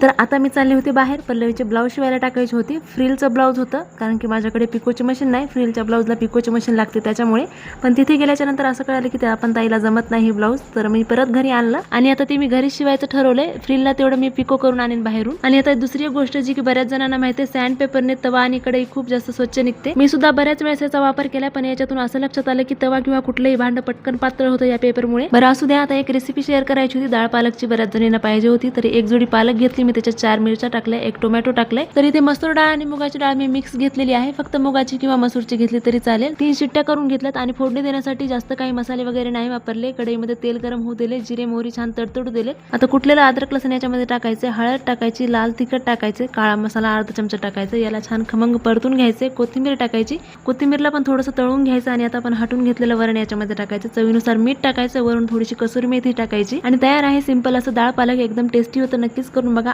तर आता मी चालली होती बाहेर. पल्लवीचे ब्लाऊज शिवायला टाकायचे होते. फ्रिलचं ब्लाऊज होतं, कारण की माझ्याकडे पिकोची मशीन नाही. फ्रिलच्या ब्लाऊजला पिकोची मशीन लागते त्याच्यामुळे. पण तिथे गेल्याच्या नंतर असं कळालं की ते आपण ताईला जमत नाही ब्लाऊज. तर मी परत घरी आणलं आणि आता ते मी घरी शिवायचं ठरवलंय. फ्रिलला तेवढं मी पिको करून आणीन बाहेरून. आणि आता दुसरी गोष्ट जी की बऱ्याच जणांना माहिती आहे, सँड पेपरने तवा आणि कढई खूप जास्त स्वच्छ निघते. मी सुद्धा बऱ्याच वेळेस याचा वापर केला, पण याच्यातून असं लक्षात आलं की तवा किंवा कुठलंही भांड पटकन पातळ होतं या पेपरमुळे. बरं असू द्या. आता एक रेसिपी शेअर करायची होती. डाळ पालकची बऱ्याच जणींना पाहिजे होती, तर एक जोडी पालक घेतली मी, त्याच्यात 4 मिरच्या टाकल्या, एक टोमॅटो टाकले. तर इथे मसूर डाळ आणि मुगाची डाळ मी मिक्स घेतलेली आहे. फक्त मुगाची किंवा मसूरची घेतली तरी चालेल. 3 शिट्ट्या करून घेतल्यात आणि फोडणी देण्यासाठी जास्त काही मसाले वगैरे नाही वापरले. कढईमध्ये तेल गरम होऊ दिले, जिरे मोहरी छान तडतडू दिले. आता कुटलेला अद्रक लसूण याच्यामध्ये टाकायचे, हळद टाकायची, लाल तिखट टाकायचे, काळा मसाला अर्धा चमचा टाकायचा. याला छान खमंग परतून घ्यायचे. कोथिंबीर टाकायची, कोथिंबीरला पण थोडंसं तळून घ्यायचं आणि आता आपण हटून घेतलेलं वरण याच्यामध्ये टाकायचं. चवीनुसार मीठ टाकायचं, वरून थोडीशी कसुरी मेथी टाकायची आणि तयार आहे सिंपल असं डाळ पालक. एकदम टेस्टी होतं, नक्कीच करून बघा.